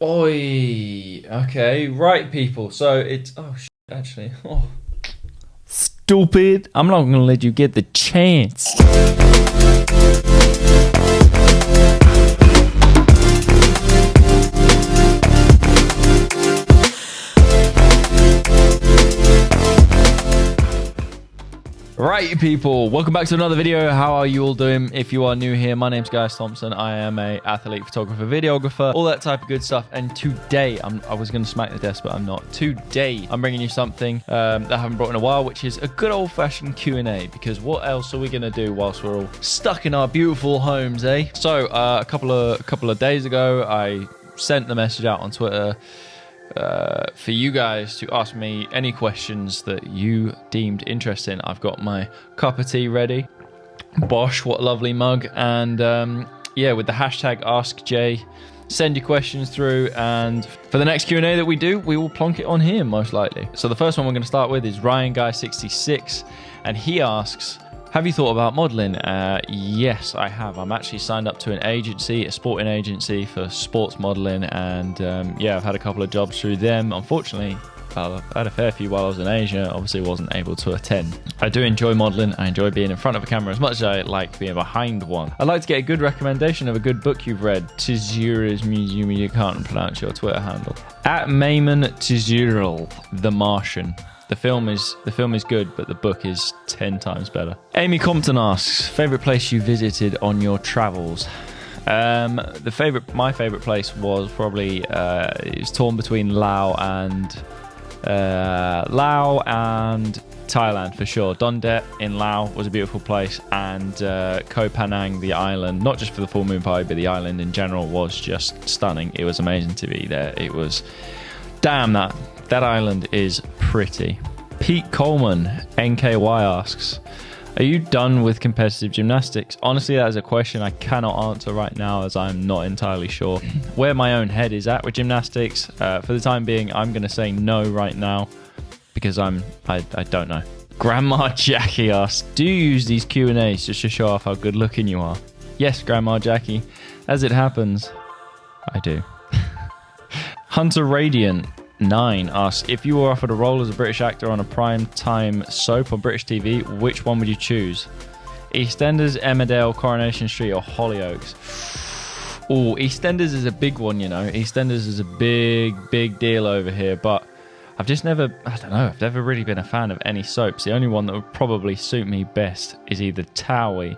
Oi. Okay, right, people. So it's actually. Oh. Stupid. I'm not gonna let you get the chance. Right, people, welcome back to another video. How are you all doing? If you are new here, my name's Gaius Thompson. I am a athlete, photographer, videographer, all that type of good stuff. And today, I was going to smack the desk, but I'm not. Today, I'm bringing you something that I haven't brought in a while, which is a good old-fashioned Q&A. Because what else are we going to do whilst we're all stuck in our beautiful homes, eh? So, a couple of days ago, I sent the message out on Twitter for you guys to ask me any questions that you deemed interesting. I've got my cup of tea ready. Bosh, what a lovely mug. And yeah, with the hashtag AskJ, send your questions through, and for the next Q&A that we do, we will plonk it on here most likely. So the first one we're going to start with is Ryan Guy 66, and he asks, have you thought about modeling? Yes, I have. I'm actually signed up to an agency, a sporting agency for sports modeling, and yeah, I've had a couple of jobs through them. Unfortunately, I had a fair few while I was in Asia. Obviously, wasn't able to attend. I do enjoy modeling. I enjoy being in front of a camera as much as I like being behind one. I'd like to get a good recommendation of a good book you've read. Tizura's Museum. You can't pronounce your Twitter handle. At Mayman Tizural, The Martian. The film is good, but the book is 10 times better. Amy Compton asks, favorite place you visited on your travels? My favorite place was probably it was torn between Laos and Thailand for sure. Don Det in Laos was a beautiful place, and Koh Phangan, the island, not just for the full moon party, but the island in general was just stunning. It was amazing to be there. It was, damn, that island is pretty. Pete Coleman, NKY, asks, are you done with competitive gymnastics? Honestly, that is a question I cannot answer right now, as I'm not entirely sure where my own head is at with gymnastics. For the time being, I'm going to say no right now, because I don't know. Grandma Jackie asks, do you use these Q&As just to show off how good looking you are? Yes, Grandma Jackie. As it happens, I do. Hunter Radiant 9 asks, if you were offered a role as a British actor on a prime time soap on British TV, which one would you choose? EastEnders, Emmerdale, Coronation Street, or Hollyoaks? Oh, EastEnders is a big one, you know. EastEnders is a big deal over here, but I've never really been a fan of any soaps. The only one that would probably suit me best is either Towie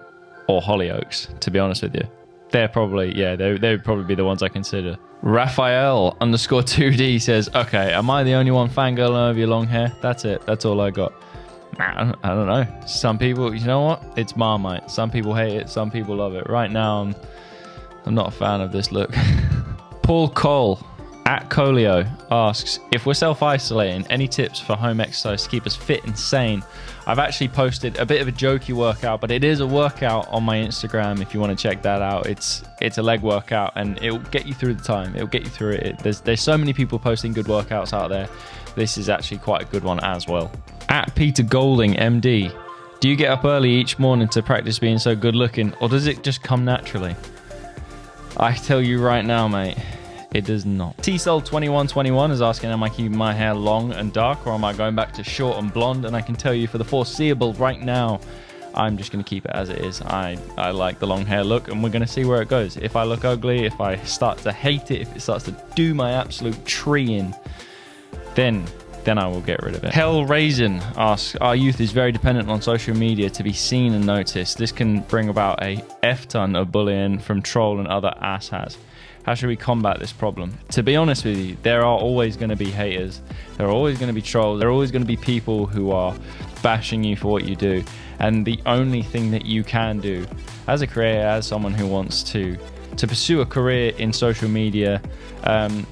or Hollyoaks, to be honest with you. They're probably, yeah, they would probably be the ones I consider. Raphael _2D says, okay, am I the only one fangirling over your long hair? That's it. That's all I got. I don't know. Some people, you know what? It's Marmite. Some people hate it. Some people love it. Right now, I'm not a fan of this look. Paul Cole at Colio asks, if we're self-isolating, any tips for home exercise to keep us fit and sane? I've actually posted a bit of a jokey workout, but it is a workout on my Instagram if you want to check that out. It's a leg workout, and it'll get you through the time. It'll get you through it. There's so many people posting good workouts out there. This is actually quite a good one as well. At Peter Golding MD, do you get up early each morning to practice being so good looking, or does it just come naturally? I tell you right now, mate, it does not. T-Cell2121 is asking, am I keeping my hair long and dark, or am I going back to short and blonde? And I can tell you for the foreseeable right now, I'm just going to keep it as it is. I like the long hair look, and we're going to see where it goes. If I look ugly, if I start to hate it, if it starts to do my absolute tree in, then I will get rid of it. Hell Raisin asks, our youth is very dependent on social media to be seen and noticed. This can bring about a F-ton of bullying from troll and other asshats. How should we combat this problem? To be honest with you, there are always going to be haters. There are always going to be trolls. There are always going to be people who are bashing you for what you do. And the only thing that you can do as a creator, as someone who wants to pursue a career in social media,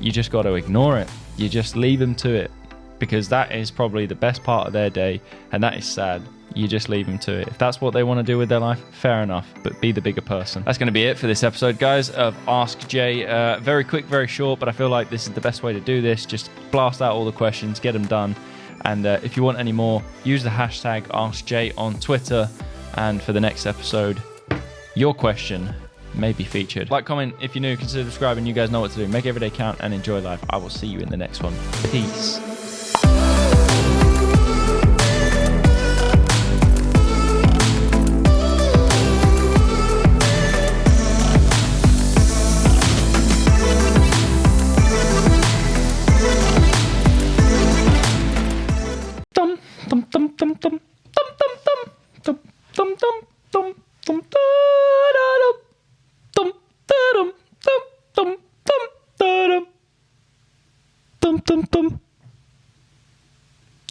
you just got to ignore it. You just leave them to it, because that is probably the best part of their day, and that is sad. You just leave them to it. If that's what they want to do with their life, fair enough, but be the bigger person. That's going to be it for this episode, guys, of Ask Jay. Very quick, very short, but I feel like this is the best way to do this. Just blast out all the questions, get them done. And if you want any more, use the hashtag AskJ on Twitter. And for the next episode, your question may be featured. Like, comment if you're new, consider subscribing. You guys know what to do. Make every day count and enjoy life. I will see you in the next one. Peace.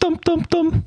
Dum dum dum.